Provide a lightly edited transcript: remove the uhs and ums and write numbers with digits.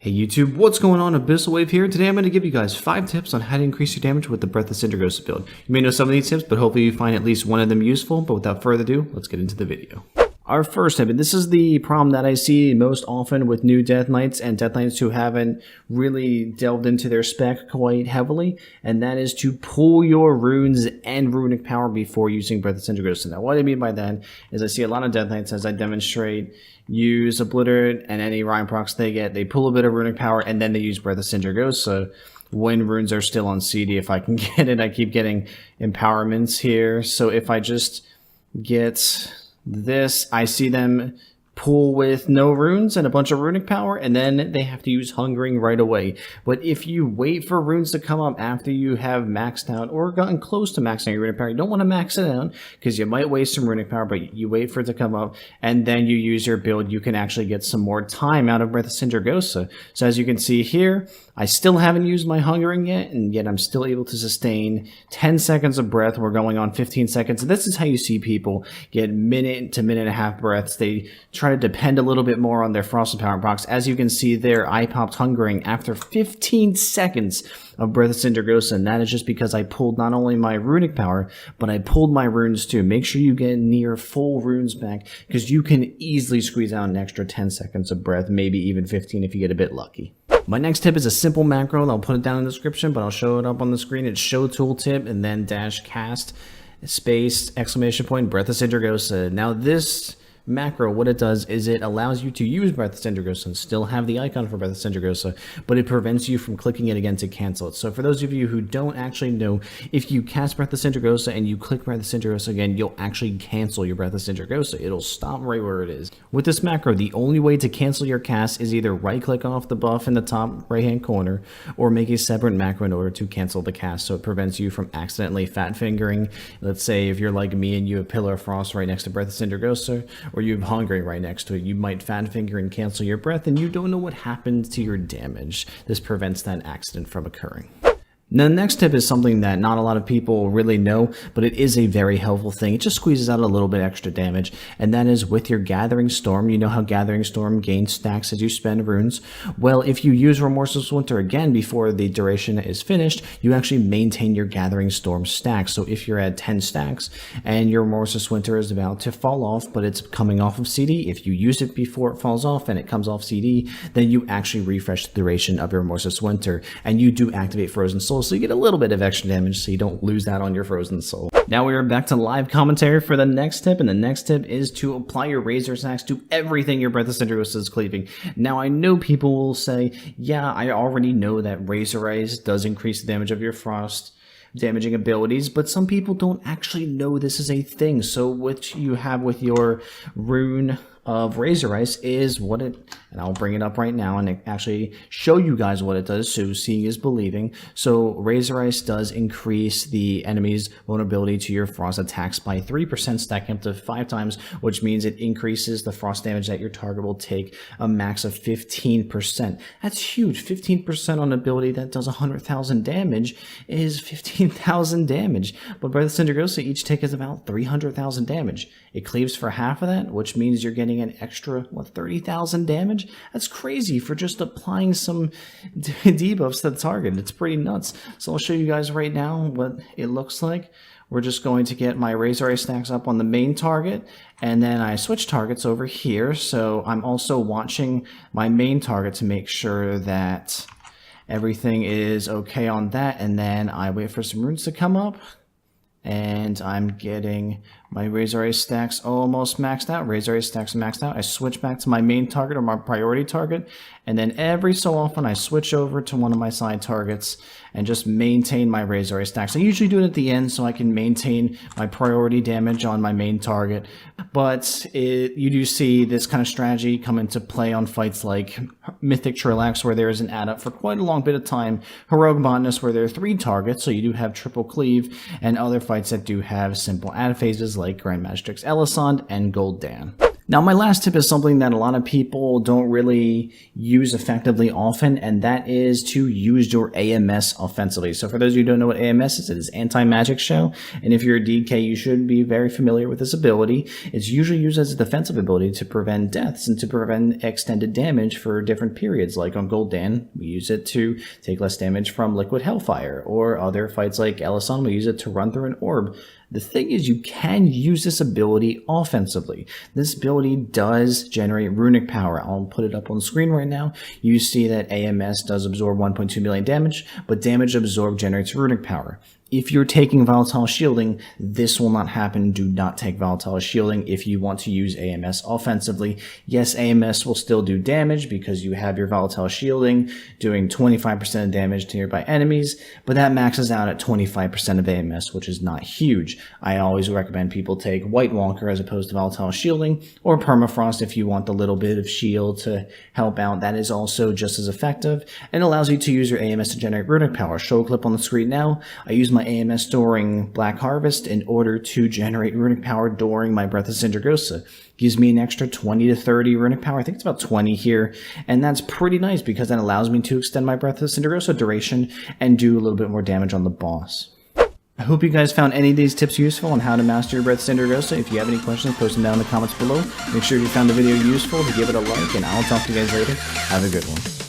Hey YouTube, what's going on? Abyssal Wave here. Today I'm going to give you guys 5 tips on how to increase your damage with the Breath of Sindragosa build. You may know some of these tips, but hopefully you find at least one of them useful. But without further ado, let's get into the video. Our first tip, and this is the problem that I see most often with new Death Knights and Death Knights who haven't really delved into their spec quite heavily, and that is to pull your runes and runic power before using Breath of Sindragosa. Now what I mean by that is I see a lot of Death Knights, as I demonstrate, use Obliterate and any Rhyme procs they get, they pull a bit of runic power and then they use Breath of Sindragosa when runes are still on CD. If I can get it, I keep getting empowerments here, so if I just get this, I see them pull with no runes and a bunch of runic power, and then they have to use hungering right away. But if you wait for runes to come up after you have maxed out or gotten close to maxing your runic power, you don't want to max it out because you might waste some runic power, but you wait for it to come up and then you use your build, you can actually get some more time out of Breath of Sindragosa. So as you can see here, I still haven't used my hungering yet, and yet I'm still able to sustain 10 seconds of breath. We're going on 15 seconds. This is how you see people get minute to minute and a half breaths. They try to depend a little bit more on their Frost Power box. As you can see there, I popped hungering after 15 seconds of Breath of Sindragosa, and that is just because I pulled not only my runic power, but I pulled my runes too. Make sure you get near full runes back, because you can easily squeeze out an extra 10 seconds of breath, maybe even 15 if you get a bit lucky. My next tip is a simple macro, and I'll put it down in the description, but I'll show it up on the screen. It's show tooltip and then dash cast space exclamation point Breath of Sindragosa. Now this macro, what it does is it allows you to use Breath of Sindragosa and still have the icon for Breath of Sindragosa, but it prevents you from clicking it again to cancel it. So for those of you who don't actually know, if you cast Breath of Sindragosa and you click Breath of Sindragosa again, you'll actually cancel your Breath of Sindragosa. It'll stop right where it is. With this macro, the only way to cancel your cast is either right click off the buff in the top right hand corner or make a separate macro in order to cancel the cast, so it prevents you from accidentally fat fingering. Let's say if you're like me and you have Pillar of Frost right next to Breath of Sindragosa, or you have hungering right next to it, you might fat finger and cancel your breath, and you don't know what happened to your damage. This prevents that accident from occurring. Now, the next tip is something that not a lot of people really know, but it is a very helpful thing. It just squeezes out a little bit extra damage, and that is with your Gathering Storm. You know how Gathering Storm gains stacks as you spend runes? Well, if you use Remorseless Winter again before the duration is finished, you actually maintain your Gathering Storm stack. So if you're at 10 stacks and your Remorseless Winter is about to fall off, but it's coming off of CD, if you use it before it falls off and it comes off CD, then you actually refresh the duration of your Remorseless Winter, and you do activate Frozen Soul, so you get a little bit of extra damage so you don't lose that on your Frozen Soul. Now we are back to live commentary for the next tip, and the next tip is to apply your Razorice axe to everything your Breath of Sindragosa is cleaving. Now I know people will say, yeah, I already know that Razorice does increase the damage of your Frost damaging abilities, but some people don't actually know this is a thing. So what you have with your rune of Razorice is what it, and I'll bring it up right now and actually show you guys what it does, so seeing is believing. So Razorice does increase the enemy's vulnerability to your frost attacks by 3%, stacking up to 5 times, which means it increases the frost damage that your target will take a max of 15%. That's huge. 15% on an ability that does 100,000 damage is 15,000 damage, but Breath of Sindragosa each tick is about 300,000 damage. It cleaves for half of that, which means you're getting an extra, what, 30,000 damage? That's crazy for just applying some debuffs to the target. It's pretty nuts. So I'll show you guys right now what it looks like. We're just going to get my Razorice stacks up on the main target, and then I switch targets over here. So I'm also watching my main target to make sure that everything is okay on that, and then I wait for some runes to come up. And I'm getting my Razorice stacks almost maxed out. Razorice stacks maxed out. I switch back to my main target or my priority target. And then every so often I switch over to one of my side targets and just maintain my Razorice stacks. I usually do it at the end so I can maintain my priority damage on my main target. But you do see this kind of strategy come into play on fights like Mythic Trillax, where there is an add-up for quite a long bit of time. Heroic Botanist, where there are 3 targets, so you do have triple cleave, and other fights that do have simple add phases like Grand Magistrix Elisande and Gul'dan. Now, my last tip is something that a lot of people don't really use effectively often, and that is to use your AMS offensively. So for those of you who don't know what AMS is, it is Anti-Magic Show, and if you're a DK, you should be very familiar with this ability. It's usually used as a defensive ability to prevent deaths and to prevent extended damage for different periods. Like on Gul'dan, we use it to take less damage from Liquid Hellfire, or other fights like Elasan, we use it to run through an orb. The thing is, you can use this ability offensively. This ability does generate runic power. I'll put it up on the screen right now. You see that AMS does absorb 1.2 million damage, but damage absorbed generates runic power. If you're taking volatile shielding, this will not happen. Do not take volatile shielding if you want to use AMS offensively. Yes, AMS will still do damage because you have your volatile shielding doing 25% of damage to nearby enemies, but that maxes out at 25% of AMS, which is not huge. I always recommend people take White Walker as opposed to volatile shielding, or Permafrost if you want a little bit of shield to help out. That is also just as effective and allows you to use your AMS to generate runic power. Show a clip on the screen now. I use my AMS during Black Harvest in order to generate runic power during my Breath of Sindragosa. Gives me an extra 20 to 30 runic power. I think it's about 20 here, and that's pretty nice because that allows me to extend my Breath of Sindragosa duration and do a little bit more damage on the boss. I hope you guys found any of these tips useful on how to master your Breath of Sindragosa. If you have any questions, post them down in the comments below. Make sure you found the video useful to give it a like, and I'll talk to you guys later. Have a good one.